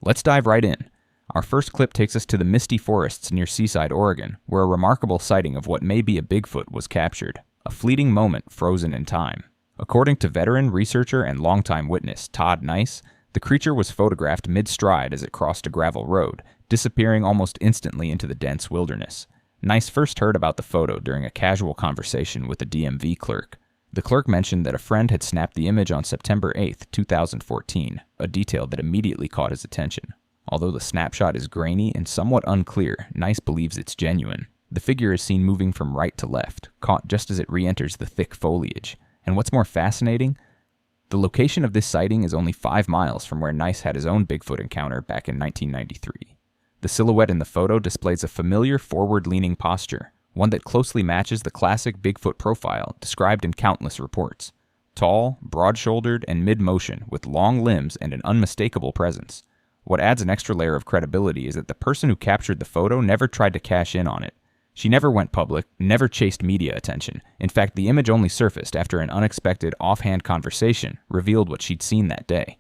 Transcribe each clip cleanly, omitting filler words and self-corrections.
Let's dive right in. Our first clip takes us to the misty forests near Seaside, Oregon, where a remarkable sighting of what may be a Bigfoot was captured. A fleeting moment frozen in time. According to veteran researcher and longtime witness Todd Nice, the creature was photographed mid-stride as it crossed a gravel road, disappearing almost instantly into the dense wilderness. Nice first heard about the photo during a casual conversation with a DMV clerk. The clerk mentioned that a friend had snapped the image on September 8, 2014, a detail that immediately caught his attention. Although the snapshot is grainy and somewhat unclear, Nice believes it's genuine. The figure is seen moving from right to left, caught just as it re-enters the thick foliage. And what's more fascinating, the location of this sighting is only 5 miles from where Nice had his own Bigfoot encounter back in 1993. The silhouette in the photo displays a familiar forward-leaning posture, one that closely matches the classic Bigfoot profile described in countless reports. Tall, broad-shouldered, and mid-motion, with long limbs and an unmistakable presence. What adds an extra layer of credibility is that the person who captured the photo never tried to cash in on it. She never went public, never chased media attention. In fact, the image only surfaced after an unexpected, offhand conversation revealed what she'd seen that day.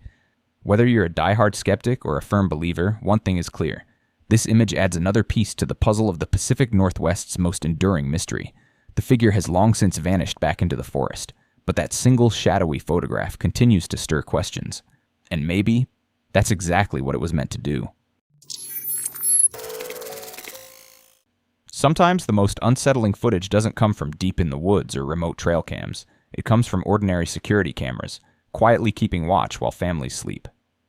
Whether you're a diehard skeptic or a firm believer, one thing is clear. This image adds another piece to the puzzle of the Pacific Northwest's most enduring mystery. The figure has long since vanished back into the forest, but that single shadowy photograph continues to stir questions. And maybe that's exactly what it was meant to do. Sometimes the most unsettling footage doesn't come from deep in the woods or remote trail cams. It comes from ordinary security cameras, quietly keeping watch while families sleep.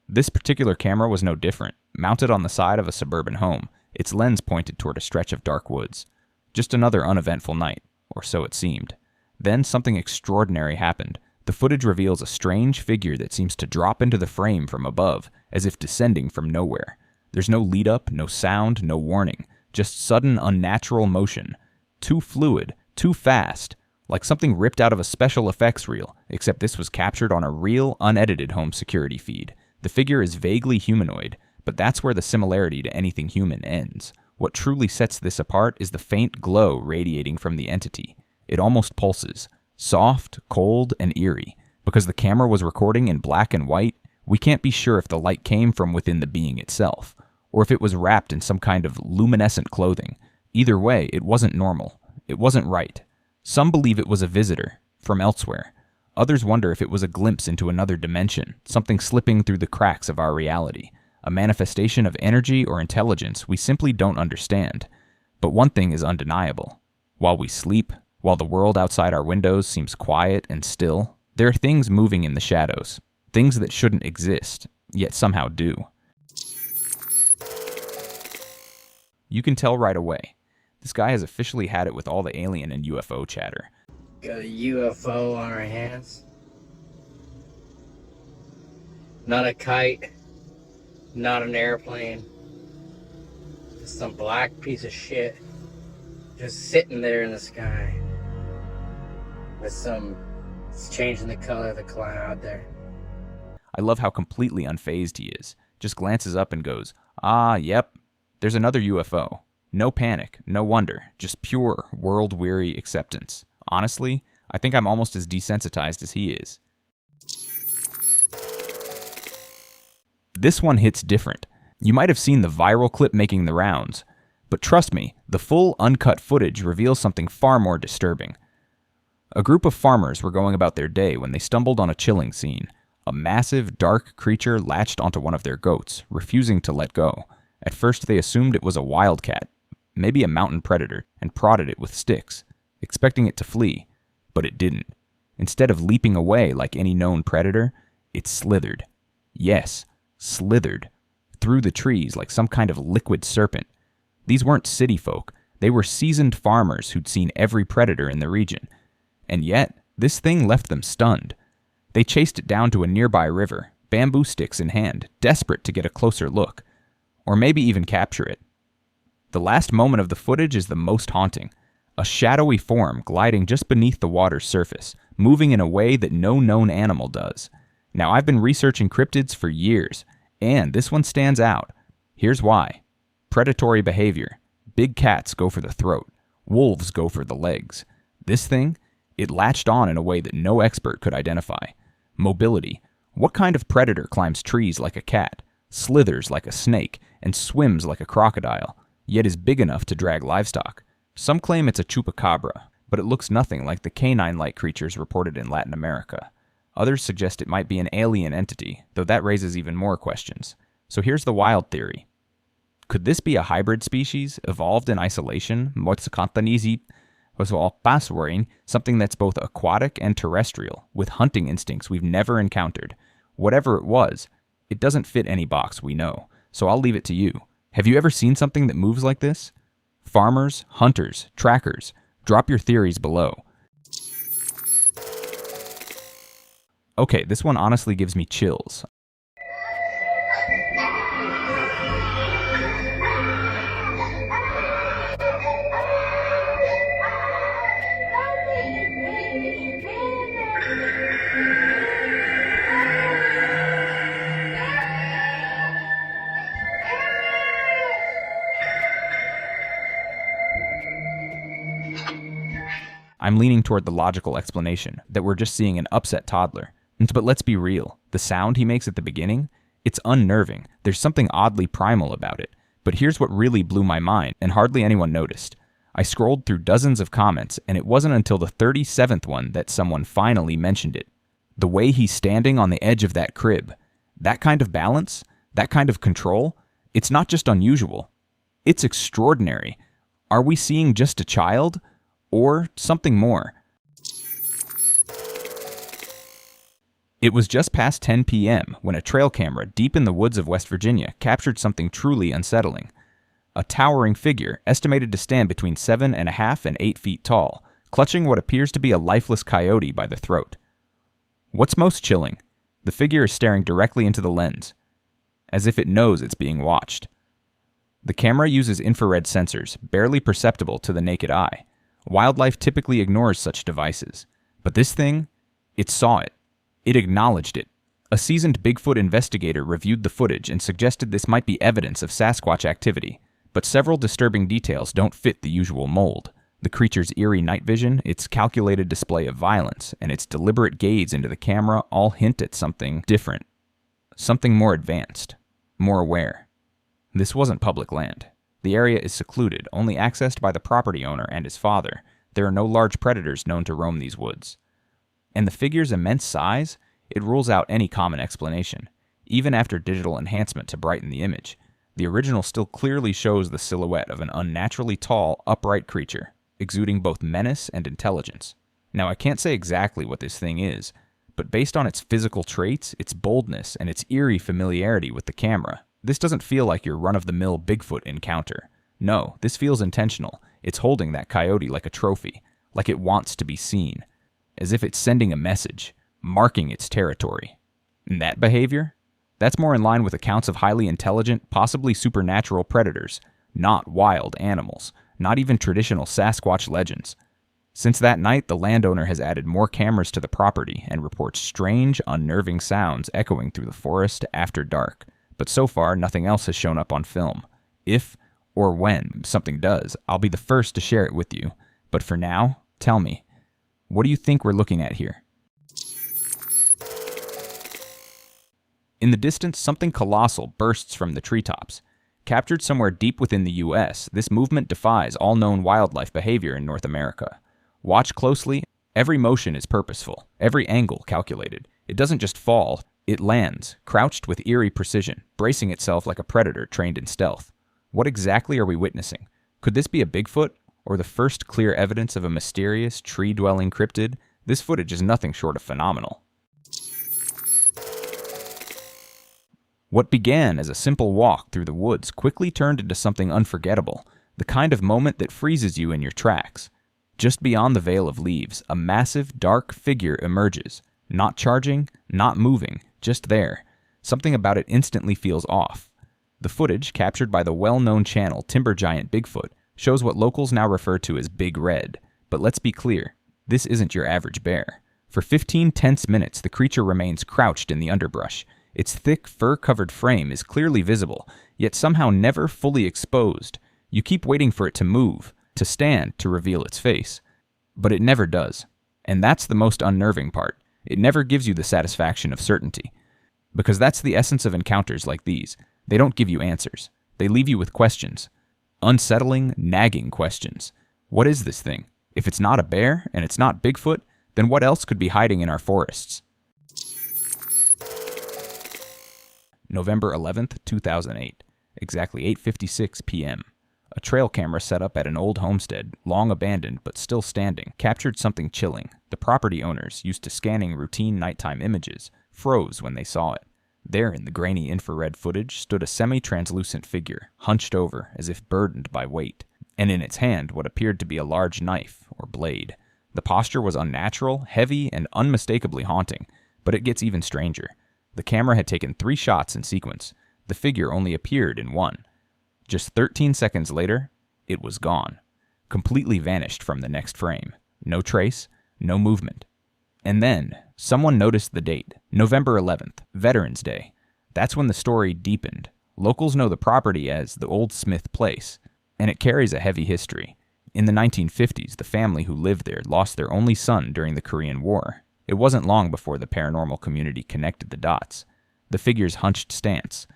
This particular camera was no different, mounted on the side of a suburban home, its lens pointed toward a stretch of dark woods. Just another uneventful night, or so it seemed. Then something extraordinary happened. The footage reveals a strange figure that seems to drop into the frame from above, as if descending from nowhere. There's no lead-up, no sound, no warning. Just sudden, unnatural motion. Too fluid, too fast, like something ripped out of a special effects reel, except this was captured on a real, unedited home security feed. The figure is vaguely humanoid, but that's where the similarity to anything human ends. What truly sets this apart is the faint glow radiating from the entity. It almost pulses, soft, cold, and eerie. Because the camera was recording in black and white, we can't be sure if the light came from within the being itself, or if it was wrapped in some kind of luminescent clothing. Either way, it wasn't normal. It wasn't right. Some believe it was a visitor, from elsewhere. Others wonder if it was a glimpse into another dimension, something slipping through the cracks of our reality, a manifestation of energy or intelligence we simply don't understand. But one thing is undeniable. While we sleep, while the world outside our windows seems quiet and still, there are things moving in the shadows, things that shouldn't exist, yet somehow do. You can tell right away. This guy has officially had it with all the alien and UFO chatter. Got a UFO on our hands. Not a kite. Not an airplane. Just some black piece of shit. Just sitting there in the sky. It's changing the color of the cloud there. I love how completely unfazed he is. Just glances up and goes, "Ah, yep. There's another UFO. No panic, no wonder, just pure, world-weary acceptance. Honestly, I think I'm almost as desensitized as he is." This one hits different. You might have seen the viral clip making the rounds, but trust me, the full uncut footage reveals something far more disturbing. A group of farmers were going about their day when they stumbled on a chilling scene. A massive, dark creature latched onto one of their goats, refusing to let go. At first they assumed it was a wildcat, maybe a mountain predator, and prodded it with sticks, expecting it to flee, but it didn't. Instead of leaping away like any known predator, it slithered. Yes, slithered. Through the trees like some kind of liquid serpent. These weren't city folk, they were seasoned farmers who'd seen every predator in the region. And yet, this thing left them stunned. They chased it down to a nearby river, bamboo sticks in hand, desperate to get a closer look. Or maybe even capture it. The last moment of the footage is the most haunting. A shadowy form gliding just beneath the water's surface, moving in a way that no known animal does. Now, I've been researching cryptids for years, and this one stands out. Here's why. Predatory behavior. Big cats go for the throat. Wolves go for the legs. This thing, it latched on in a way that no expert could identify. Mobility. What kind of predator climbs trees like a cat? slithers like a snake, and swims like a crocodile, yet is big enough to drag livestock. Some claim it's a chupacabra, but it looks nothing like the canine-like creatures reported in Latin America. Others suggest it might be an alien entity, though that raises even more questions. So here's the wild theory. Could this be a hybrid species, evolved in isolation, something that's both aquatic and terrestrial, with hunting instincts we've never encountered? Whatever it was, it doesn't fit any box we know, so I'll leave it to you. Have you ever seen something that moves like this? Farmers, hunters, trackers, drop your theories below. Okay, this one honestly gives me chills. I'm leaning toward the logical explanation that we're just seeing an upset toddler. But let's be real, the sound he makes at the beginning, it's unnerving. There's something oddly primal about it. But here's what really blew my mind, and hardly anyone noticed. I scrolled through dozens of comments, and it wasn't until the 37th one that someone finally mentioned it. The way he's standing on the edge of that crib, that kind of balance, that kind of control, it's not just unusual, it's extraordinary. Are we seeing just a child? Or something more? It was just past 10 p.m. when a trail camera deep in the woods of West Virginia captured something truly unsettling. A towering figure, estimated to stand between 7.5 and 8 feet tall, clutching what appears to be a lifeless coyote by the throat. What's most chilling? The figure is staring directly into the lens, as if it knows it's being watched. The camera uses infrared sensors, barely perceptible to the naked eye. Wildlife typically ignores such devices. But this thing, it saw it. It acknowledged it. A seasoned Bigfoot investigator reviewed the footage and suggested this might be evidence of Sasquatch activity. But several disturbing details don't fit the usual mold. The creature's eerie night vision, its calculated display of violence, and its deliberate gaze into the camera all hint at something different. Something more advanced. More aware. This wasn't public land. The area is secluded, only accessed by the property owner and his father. There are no large predators known to roam these woods. And the figure's immense size, it rules out any common explanation. Even after digital enhancement to brighten the image, the original still clearly shows the silhouette of an unnaturally tall, upright creature, exuding both menace and intelligence. Now, I can't say exactly what this thing is, but based on its physical traits, its boldness, and its eerie familiarity with the camera, this doesn't feel like your run-of-the-mill Bigfoot encounter. No, this feels intentional. It's holding that coyote like a trophy, like it wants to be seen, as if it's sending a message, marking its territory. And that behavior? That's more in line with accounts of highly intelligent, possibly supernatural predators, not wild animals, not even traditional Sasquatch legends. Since that night, the landowner has added more cameras to the property and reports strange, unnerving sounds echoing through the forest after dark. But so far, nothing else has shown up on film. If, or when, something does, I'll be the first to share it with you. But for now, tell me, what do you think we're looking at here? In the distance, something colossal bursts from the treetops. Captured somewhere deep within the U.S., this movement defies all known wildlife behavior in North America. Watch closely. Every motion is purposeful, every angle calculated. It doesn't just fall. It lands, crouched with eerie precision, bracing itself like a predator trained in stealth. What exactly are we witnessing? Could this be a Bigfoot, or the first clear evidence of a mysterious, tree-dwelling cryptid? This footage is nothing short of phenomenal. What began as a simple walk through the woods quickly turned into something unforgettable, the kind of moment that freezes you in your tracks. Just beyond the veil of leaves, a massive, dark figure emerges, not charging, not moving, just there. Something about it instantly feels off. The footage, captured by the well-known channel Timber Giant Bigfoot, shows what locals now refer to as Big Red. But let's be clear, this isn't your average bear. For 15 tense minutes, the creature remains crouched in the underbrush. Its thick, fur-covered frame is clearly visible, yet somehow never fully exposed. You keep waiting for it to move, to stand, to reveal its face. But it never does. And that's the most unnerving part. It never gives you the satisfaction of certainty. Because that's the essence of encounters like these. They don't give you answers. They leave you with questions. Unsettling, nagging questions. What is this thing? If it's not a bear and it's not Bigfoot, then what else could be hiding in our forests? November 11th, 2008. Exactly 8:56 p.m. A trail camera set up at an old homestead, long abandoned but still standing, captured something chilling. The property owners, used to scanning routine nighttime images, froze when they saw it. There in the grainy infrared footage stood a semi-translucent figure, hunched over as if burdened by weight, and in its hand what appeared to be a large knife or blade. The posture was unnatural, heavy, and unmistakably haunting, but it gets even stranger. The camera had taken 3 shots in sequence. The figure only appeared in one. Just 13 seconds later, it was gone. Completely vanished from the next frame. No trace, no movement. And then, someone noticed the date, November 11th, Veterans Day. That's when the story deepened. Locals know the property as the Old Smith Place, and it carries a heavy history. In the 1950s, the family who lived there lost their only son during the Korean War. It wasn't long before the paranormal community connected the dots. The figure's hunched stance,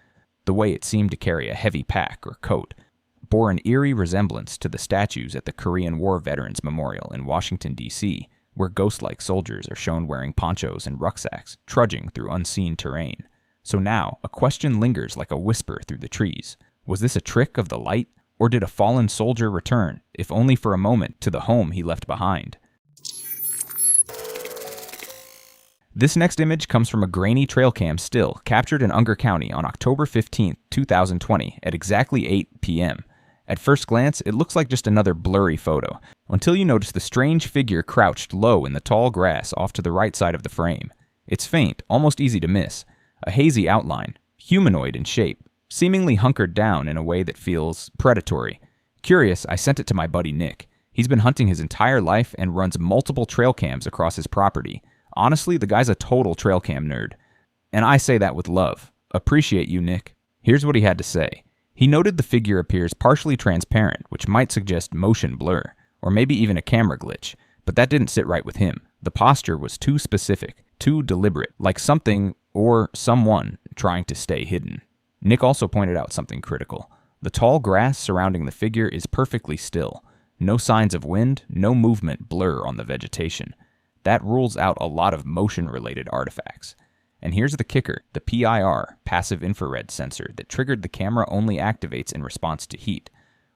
the way it seemed to carry a heavy pack or coat, bore an eerie resemblance to the statues at the Korean War Veterans Memorial in Washington, D.C., where ghost-like soldiers are shown wearing ponchos and rucksacks, trudging through unseen terrain. So now, a question lingers like a whisper through the trees. Was this a trick of the light, or did a fallen soldier return, if only for a moment, to the home he left behind? This next image comes from a grainy trail cam still, captured in Unger County on October 15, 2020, at exactly 8 p.m. At first glance, it looks like just another blurry photo, until you notice the strange figure crouched low in the tall grass off to the right side of the frame. It's faint, almost easy to miss, a hazy outline, humanoid in shape, seemingly hunkered down in a way that feels predatory. Curious, I sent it to my buddy Nick. He's been hunting his entire life and runs multiple trail cams across his property. Honestly, the guy's a total trail cam nerd. And I say that with love. Appreciate you, Nick. Here's what he had to say. He noted the figure appears partially transparent, which might suggest motion blur, or maybe even a camera glitch, but that didn't sit right with him. The posture was too specific, too deliberate, like something or someone trying to stay hidden. Nick also pointed out something critical. The tall grass surrounding the figure is perfectly still. No signs of wind, no movement blur on the vegetation. That rules out a lot of motion-related artifacts. And here's the kicker, the PIR, passive infrared sensor, that triggered the camera only activates in response to heat.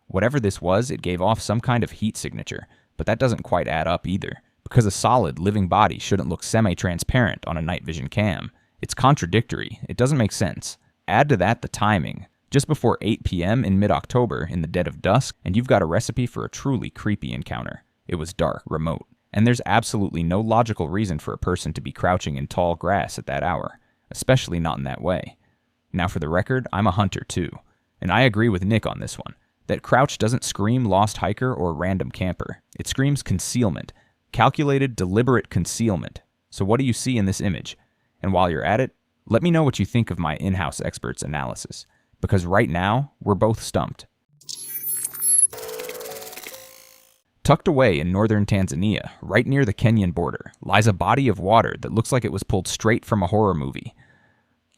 Whatever this was, it gave off some kind of heat signature, but that doesn't quite add up either, because a solid, living body shouldn't look semi-transparent on a night vision cam. It's contradictory, it doesn't make sense. Add to that the timing, just before 8 p.m. in mid-October, in the dead of dusk, and you've got a recipe for a truly creepy encounter. It was dark, remote. And there's absolutely no logical reason for a person to be crouching in tall grass at that hour, especially not in that way. Now for the record, I'm a hunter too, and I agree with Nick on this one. That crouch doesn't scream lost hiker or random camper. It screams concealment, calculated, deliberate concealment. So what do you see in this image? And while you're at it, let me know what you think of my in-house expert's analysis, because right now, we're both stumped. Tucked away in northern Tanzania, right near the Kenyan border, lies a body of water that looks like it was pulled straight from a horror movie.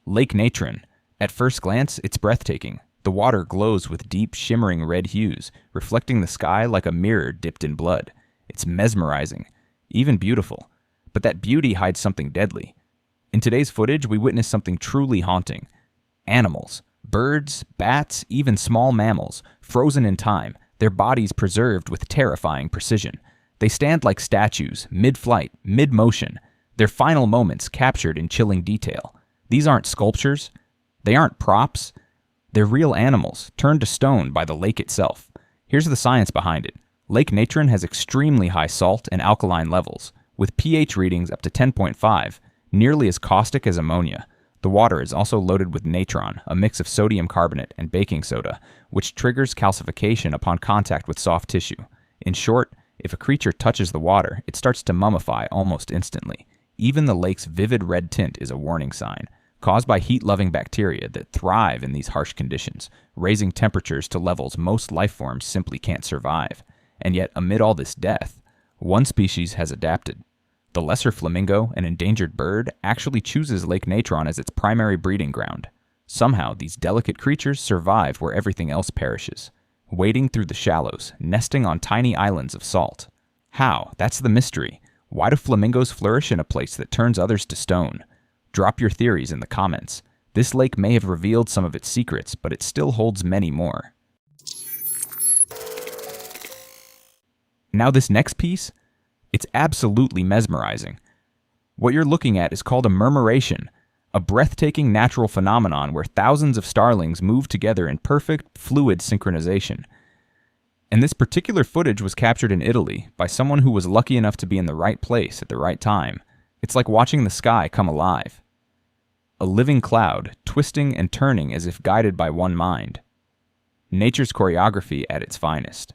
Lake Natron. At first glance, it's breathtaking. The water glows with deep, shimmering red hues, reflecting the sky like a mirror dipped in blood. It's mesmerizing, even beautiful. But that beauty hides something deadly. In today's footage, we witness something truly haunting. Animals, birds, bats, even small mammals, frozen in time, their bodies preserved with terrifying precision. They stand like statues, mid-flight, mid-motion, their final moments captured in chilling detail. These aren't sculptures. They aren't props. They're real animals, turned to stone by the lake itself. Here's the science behind it. Lake Natron has extremely high salt and alkaline levels, with pH readings up to 10.5, nearly as caustic as ammonia. The water is also loaded with natron, a mix of sodium carbonate and baking soda, which triggers calcification upon contact with soft tissue. In short, if a creature touches the water, it starts to mummify almost instantly. Even the lake's vivid red tint is a warning sign, caused by heat-loving bacteria that thrive in these harsh conditions, raising temperatures to levels most life forms simply can't survive. And yet, amid all this death, one species has adapted. The lesser flamingo, an endangered bird, actually chooses Lake Natron as its primary breeding ground. Somehow, these delicate creatures survive where everything else perishes, wading through the shallows, nesting on tiny islands of salt. How? That's the mystery. Why do flamingos flourish in a place that turns others to stone? Drop your theories in the comments. This lake may have revealed some of its secrets, but it still holds many more. Now this next piece, it's absolutely mesmerizing. What you're looking at is called a murmuration, a breathtaking natural phenomenon where thousands of starlings move together in perfect, fluid synchronization. And this particular footage was captured in Italy by someone who was lucky enough to be in the right place at the right time. It's like watching the sky come alive. A living cloud, twisting and turning as if guided by one mind. Nature's choreography at its finest.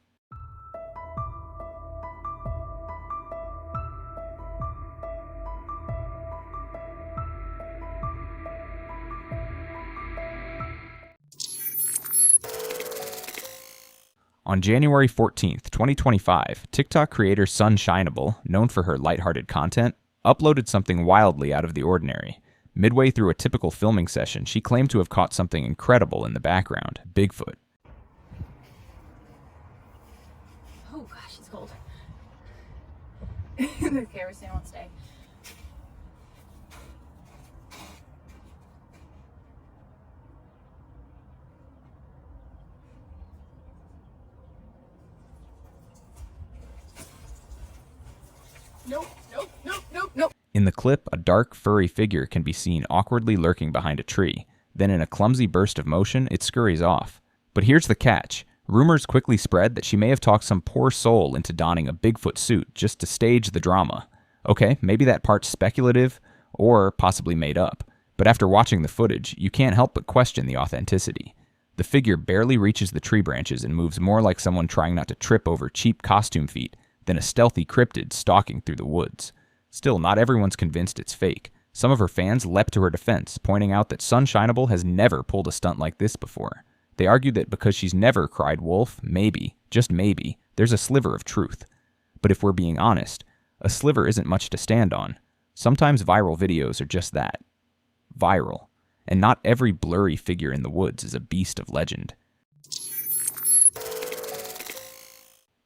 On January 14th, 2025, TikTok creator Sunshineable, known for her lighthearted content, uploaded something wildly out of the ordinary. Midway through a typical filming session, she claimed to have caught something incredible in the background, Bigfoot. Oh gosh, it's cold. The camera stand won't stay. Nope. In the clip, a dark, furry figure can be seen awkwardly lurking behind a tree. Then in a clumsy burst of motion, it scurries off. But here's the catch. Rumors quickly spread that she may have talked some poor soul into donning a Bigfoot suit just to stage the drama. Okay, maybe that part's speculative, or possibly made up. But after watching the footage, you can't help but question the authenticity. The figure barely reaches the tree branches and moves more like someone trying not to trip over cheap costume feet than a stealthy cryptid stalking through the woods. Still, not everyone's convinced it's fake. Some of her fans leapt to her defense, pointing out that Sunshineable has never pulled a stunt like this before. They argued that because she's never cried wolf, maybe, just maybe, there's a sliver of truth. But if we're being honest, a sliver isn't much to stand on. Sometimes viral videos are just that. Viral. And not every blurry figure in the woods is a beast of legend.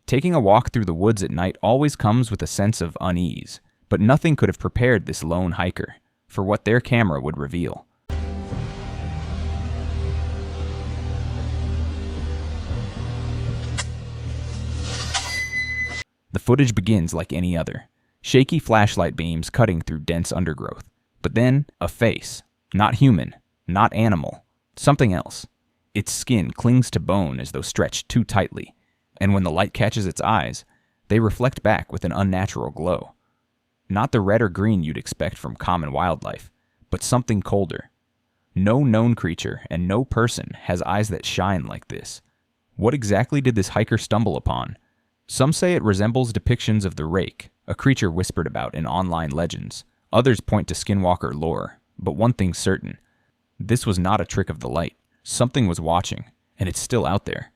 Taking a walk through the woods at night always comes with a sense of unease. But nothing could have prepared this lone hiker for what their camera would reveal. The footage begins like any other. Shaky flashlight beams cutting through dense undergrowth. But then, a face. Not human, not animal, something else. Its skin clings to bone as though stretched too tightly. And when the light catches its eyes, they reflect back with an unnatural glow. Not the red or green you'd expect from common wildlife, but something colder. No known creature and no person has eyes that shine like this. What exactly did this hiker stumble upon? Some say it resembles depictions of the rake, a creature whispered about in online legends. Others point to skinwalker lore, but one thing's certain. This was not a trick of the light. Something was watching, and it's still out there.